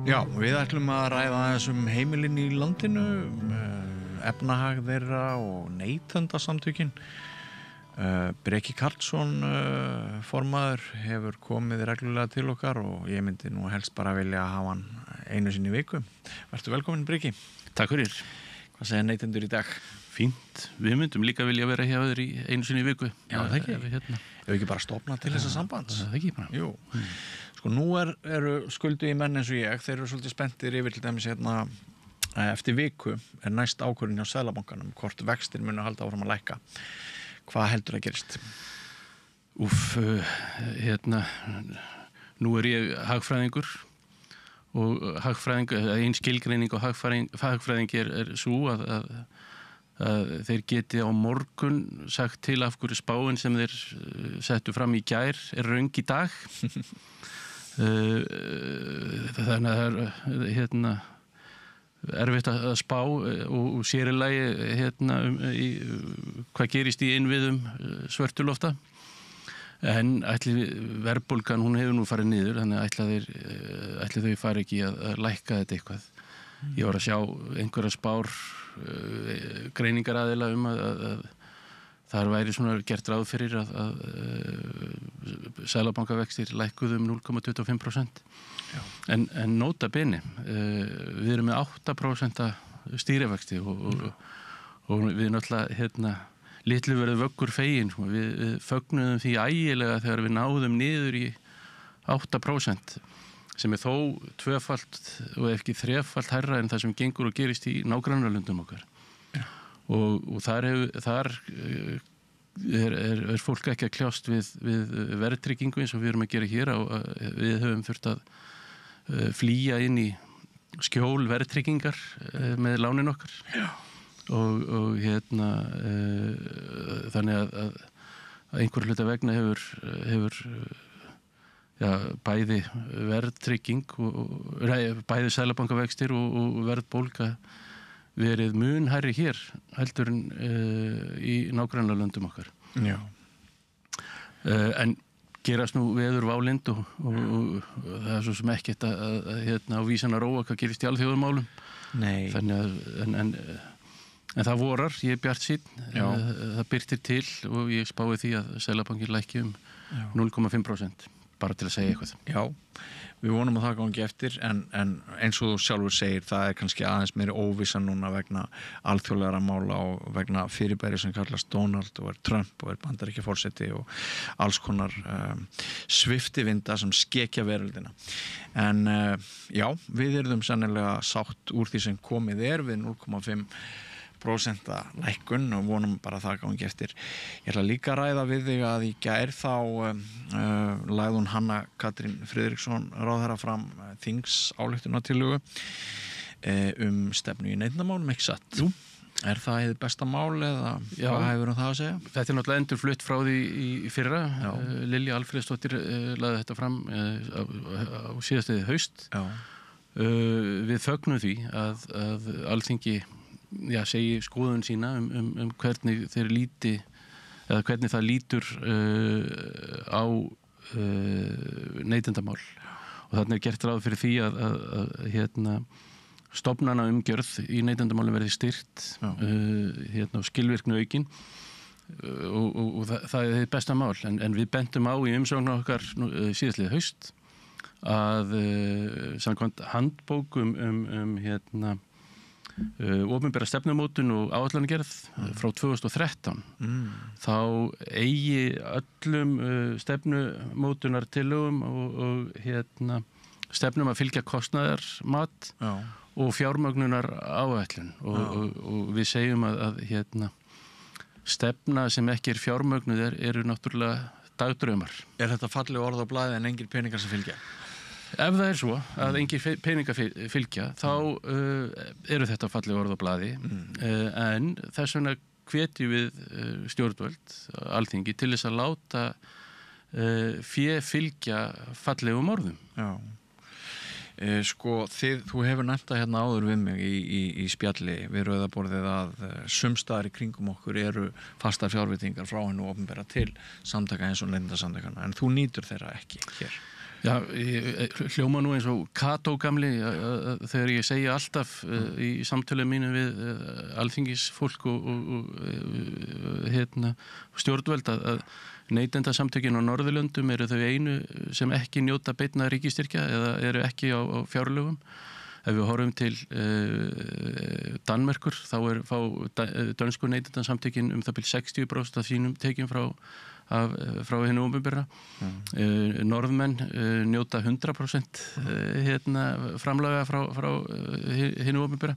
Já, við ætlum að ræða þessum heimilin í landinu, efnahag þeirra og neytendasamtökin. Breki Karlsson, formaður, hefur komið reglulega til okkar og ég myndi nú helst bara vilja hafa hann einu sinni í viku. Vertu velkominn, Breki. Takk fyrir. Hvað segja neytendur í dag? Fínt. Við myndum líka vilja vera hjá þér í einu sinni í viku. Já, það ekki. Ef ekki bara stofna til þessa sambands. Það ekki bara. Jú. Sko, nú eru skuldugi menn eins og ég, þeir eru svolítið spenntir yfir til dæmis eftir viku næst ákvörðun hjá Seðlabankanum, hvort vextir munu halda áfram að lækka. Hvað heldur að gerist? Nú ég hagfræðingur og ein skilgreining og hagfræðing svo að þeir geti á morgun sagt til af hverju spáin sem þeir settu fram í gær röng í dag. Þannig að það erfitt að spá og sér í lagi hvað gerist í innviðum svörtulofta. En verðbólgan, hún hefur nú farið niður, þannig ætli þau fari ekki að lækka þetta eitthvað. Ég var að sjá einhverja spár greiningaraðila að þar væri svona gert ráð fyrir að Seðlabankavextir lækkuðu 0,25%. En nota bene, við erum með 8% stýrivexti og við náttúrulega litlu verið vöggur fegin. Við fögnuðum því ægilega þegar við náðum niður í 8%, sem þó tvöfalt og ef ekki þrefalt hærra en það sem gengur og gerist í nágrannalöndum okkar. Og þar fólk ekki að kljást við verðtryggingu eins og við erum að gera hér. Við höfum þurft að flýja inn í skjól verðtryggingar með lánin okkar. Já. Og þannig að einhver hluta vegna hefur bæði verðtrygging bæði seðlabankavextir og verðbólga verið mun hærri hér heldur en í nágrannalöndum okkar. Já. En gerast nú veður válind og það svo sem ekkert að á vísan að róa hvað gerist í alþjóðamálum. Nei. Þannig en það vorar, ég bjartsýnn, það birtir til og ég spái því að Seðlabankinn lækki 0,5%, bara til að segja eitthvað. Já, við vonum að það gangi eftir, en eins og þú sjálfur segir, það kannski aðeins meiri óvissa núna vegna alþjóðlegra mála og vegna fyrirbæri sem kallast Donald og Trump og Bandaríkjaforseti og alls konar sviftivinda sem skekja veröldina. En já, við erum sennilega sátt úr því sem komið við 0,5% lækkun og vonum bara að það gangi eftir. Ég ætla líka að ræða við þig að í gær þá lagði hún Hanna Katrín Friðriksson ráðherra fram þingsályktunartillögu stefnu í neytendamálum, ekki satt? Jú. Er það hið besta mál eða hvað hefur það að segja? Þetta náttúrulega endurflutt frá því í fyrra. Lilja Alfreðsdóttir lagði þetta fram á síðastliðið haust. Við fögnum því að Alþingi segi skoðun sína hvernig þeir líti eða hvernig það lítur á neytendamál. Og þarna gert ráð fyrir því að stofnana umgjörð í neytendamálum verði styrkt og skilvirkni aukin og það er besta mál. En við bentum á í umsókn okkar síðastliðið haust að samkvæmt handbók opinbera stefnumótun og áætlanagerð frá 2013 þá eigi öllum stefnumótunartillögum og stefnum að fylgja kostnaðarmat og fjármögnunar áætlun og við segjum að stefna sem ekki fjármögnuð eru náttúrulega dagdraumar. Er þetta falleg orð á blaði en engir peningar sem fylgja? Ef það svo að engir peningar fylgja, þá eru þetta falleg orð á blaði, en þess vegna hvetjum við stjórnvöld, Alþingi, til þess að láta fé fylgja fallegum orðum. Já. Sko, þú hefur nefnt það hérna áður við mig í spjalli við Rauðaborðið að sumstaðar í kringum okkur eru fastar fjárveitingar frá hinu opinbera til samtaka eins og neytendasamtakana, en þú nýtur þeirra ekki hér. Já, hljóma nú eins og Kató gamli þegar ég segi alltaf í samtölum mínu við alþingisfólk og stjórnvöld að neytendasamtökin á Norðurlöndum eru þau einu sem ekki njóta beinna ríkisstyrkja eða eru ekki á fjárlögum. Ef við horfum til Danmerkur þá fá dönsku neytendasamtökin það bil 60% af sínum tekjum frá hinu opinbera. Norðmenn njóta 100% framlaga frá hinu opinbera.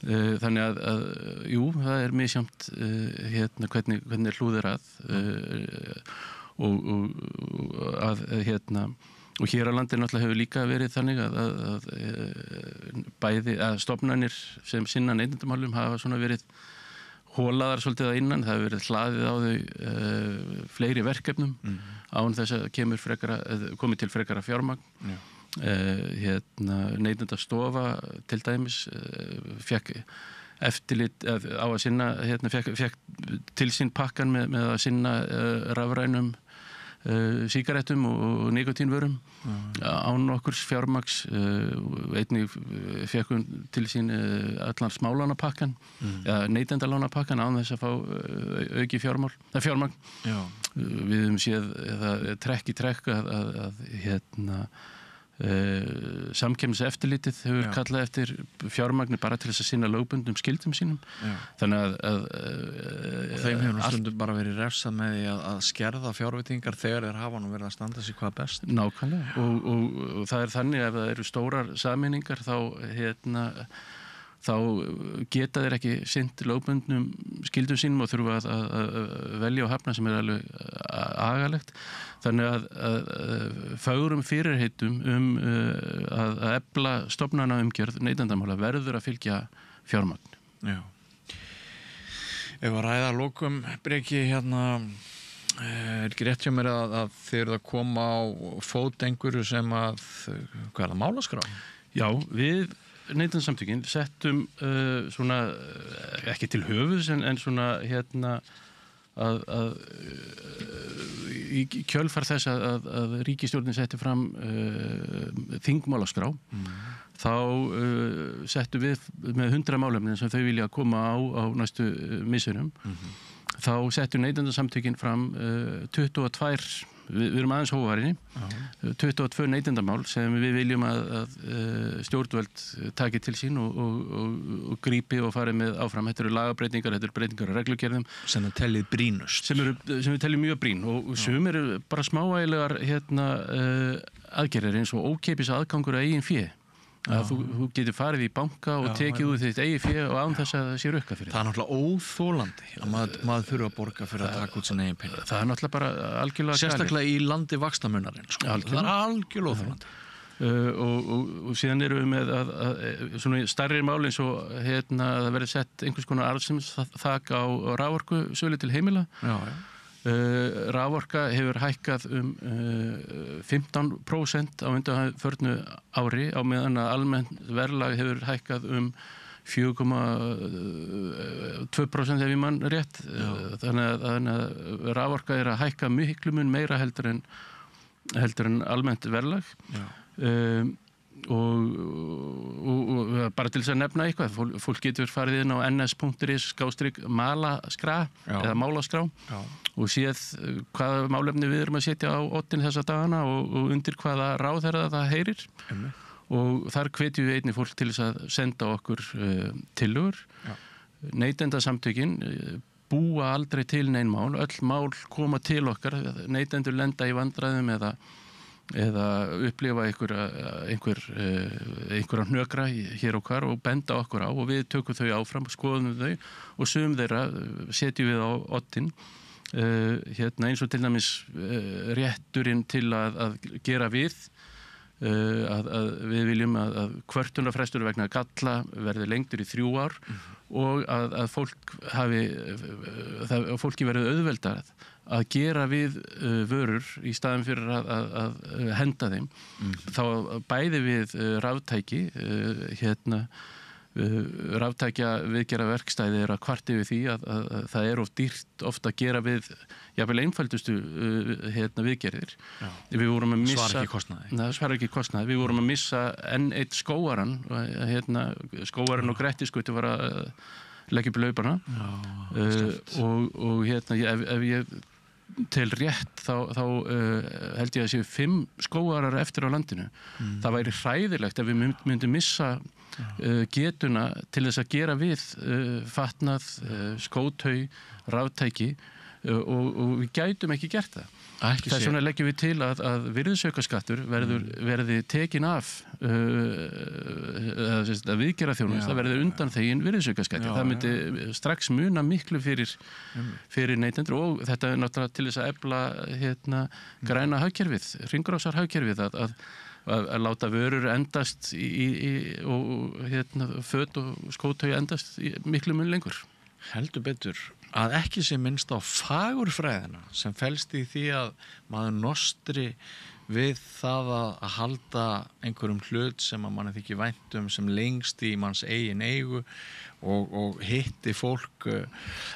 Þannig að jú, það er misjafnt hvernig hlúð að og hér á landi náttúrulega hefur líka verið þannig að stofnanir sem sinna neytendamálum hafa svona verið hólaðar svolítið að innan, það hefur verið hlaðið á þau fleiri verkefnum án þess að komi til frekara fjármagn. Neytendastofa til dæmis fékk eftirlit á að sinna, fékk til sín pakkan með að sinna rafrænum sígarettum og nikotínvörum án okkurs fjármagns. Einnig fékk hún til sín allan smálánapakkan eða neytendalánapakkan án þess að fá auki fjármagn. Við höfum séð trekk í trekk að samkeppniseftirlitið hefur kallað eftir fjármagni bara til þess að sinna lögbundum skyldum sínum. Þannig að þeim hefur stundum bara verið refsað með því að skerða fjárveitingar þegar þeir hafa nú verið að standa sig hvað best. Nákvæmlega og það er þannig ef það eru stórar sameiningar þá geta þeir ekki sinnt lögbundnum skyldum sínum og þurfa að velja og hafna sem er alveg agalegt. Þannig að fögrum fyrirheitum að efla stofnanaumgjörð neytendamála verður að fylgja fjármagn. Já. Ef að ræða að lokum, Breki, er ekki rétt hjá mér að þið eruð að koma á fót einhverju sem hvað er það, málaskrá? Já, við neytendasamtökin settum svona, ekki til höfuðs en svona í kjölfar þess að ríkisstjórnin setti fram þingmálaskrá þá settum við með 100 málefni sem þau vilja koma á næstu misserum þá settum neytendasamtökin fram 22 við erum aðeins hófarinni 22 neytendamál sem við viljum að stjórnvöld taki til sín og grípi og fari með áfram. Þetta eru lagabreitingar, þetta eru breytingar á reglugerðum sem við teljum brýnust sem við teljum mjög brýn og sum eru bara smávægilegar aðgerðir eins og ókeypis aðgangur að eigin fé að þú getur farið í banka og tekið úr þitt eigið fé og án þess að það sé rukka fyrir það er náttúrulega óþólandi að maður þurfa að borga fyrir að taka út sinna eigin pening. Það er náttúrulega bara algjörlega sérstaklega í landi vaxtamunarins það er algjörlega óþólandi og síðan erum við með svona stærri mál eins og að það verði sett einhvers konar arðsemisþak á raforkusölu til heimila. Raforka hefur hækkað 15% á undanförnu ári á meðan að almennt verðlag hefur hækkað 4,2% ef ég man rétt. Þannig að raforka er að hækka miklu mun meira heldur en almennt verðlag. Og bara til þess að nefna eitthvað fólk getur farið inn á ns.is/málaskrá eða málaskrá og séð hvaða málefni við erum að setja á oddinn þessa dagana og undir hvaða ráðherra það heyrir og þar hvetjum við einnig fólk til þess að senda okkur tillögur. Neytendasamtökin búa aldrei til nein mál, öll mál koma til okkar, neytendur lenda í vandræðum eða upplifa einhverja hnökra hér og hvar og benda okkur á og við tökum þau áfram, skoðum þau og sum þeirra setjum við á oddinn. Eins og til dæmis rétturinn til að gera við við viljum að kvörtunarfrestur vegna galla verði lengdur í 3 ár og að fólki verði auðveldað að gera við vörur í staðin fyrir að henda þeim. Þá bæði við raftæki Ráftækja viðgera verkstæði að kvarta yfir því að það of dýrt ofta að gera við jafnvel einföldustu viðgerðir. Við vorum að missa... Svarar ekki kostnaði. Það svarar ekki kostnaði. Við vorum að missa enn eitt skógaran. Skógaran og Grettisgötu var að leggja upp laupana. Og ef ég til rétt þá held ég að séu 5 skógarar eftir á landinu. Það væri hræðilegt ef við myndum missa getuna til þess að gera við fatnað, skótau, ráftæki og við gætum ekki gert það. Þess vegna leggjum við til að virðisaukaskattur verði tekin af að viðgera þjónustu, það verði undanþegin virðisaukaskatti. Það myndi strax muna miklu fyrir neytendur og þetta náttúrulega til þess að efla græna hagkerfið, hringrásar hagkerfið að láta vörur endast og föt og skótau endast miklu mun lengur. Heldur betur að ekki sé minnst á fagurfræðina sem felst í því að maður nostri við það að halda einhverjum hlut sem að manni þykir vænt sem lengst í manns eigin eigu og hitti fólk.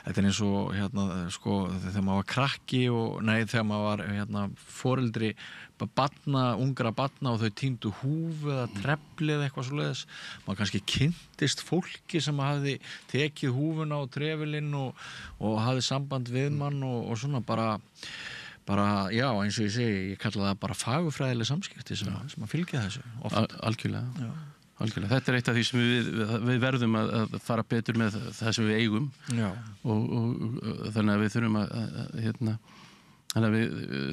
Þetta eins og þegar maður var krakki þegar maður var foreldri ungra barna og þau týndu húfu eða trefli eða eitthvað svoleiðis. Maður kannski kynntist fólki sem hafði tekið húfuna og trefilinn og hafði samband við mann og svona bara já, eins og ég segi, ég kalla það bara fagurfræðileg samskipti sem að fylgja þessu oft. Algjörlega. Þetta eitt af því sem við verðum að fara betur með það sem við eigum og þannig að við þurfum þannig að við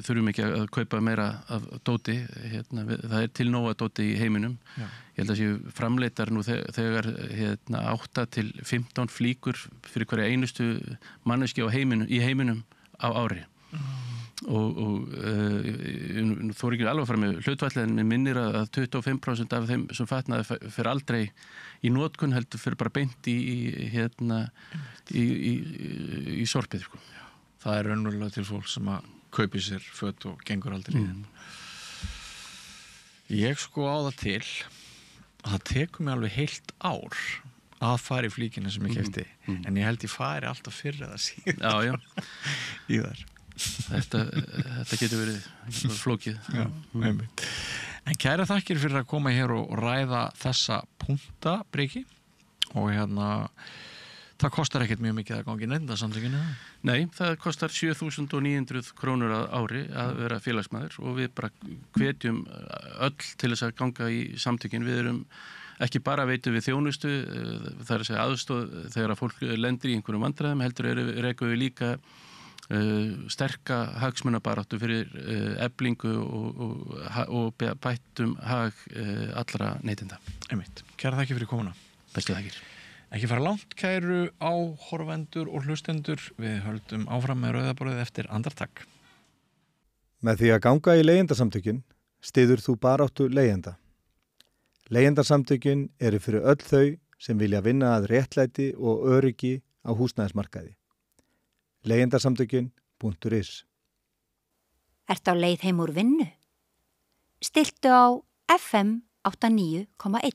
þurfum ekki að kaupa meira af dóti. Það til nóga dóti í heiminum. Ég held að séu framleitar nú þegar 8 til 15 flíkur fyrir hverja einustu manneskju í heiminum á ári. Og þú ekki alveg fram með hlutfallið en mér minnir að 25% af þeim sem fatnaði fyrir aldrei í notkun heldur fyrir bara beint í sorpið. Það raunverulega til fólk sem að kaupi sér föt og gengur aldrei í þeim. Ég á það til að það tekur mig alveg heilt ár að fara í flíkina sem ég keypti en ég held ég fari alltaf fyrr eða síðar í þar. Þetta getur verið flókið. En kæra þakkir fyrir að koma hér og ræða þessa punkta, Breki, og það kostar ekkert mjög mikið að ganga í Neytendasamtökinu. Nei, það kostar 7.900 krónur á ári að vera félagsmaður og við bara hvetjum öll til þess að ganga í samtökin. Við erum ekki bara veitum við þjónustu, það að segja aðstoð þegar að fólk lendir í einhverjum vandræðum, heldur rekum við líka sterka hagsmunabaráttu fyrir eflingu og bættum hag allra neytenda. Einmitt. Kæra þakkir fyrir komuna. Bestu þakkir. Ekki fara langt, kæru áhorfendur og hlustendur. Við höldum áfram með rauðaborðið eftir andartak. Með því að ganga í leigjendasamtökin styður þú baráttu leigjenda. Leigjendasamtökin eru fyrir öll þau sem vilja vinna að réttlæti og öryggi á húsnæðismarkaði. Leigjendasamtökin.is. Ertu á leið heim úr vinnu? Stilltu á FM 89,1.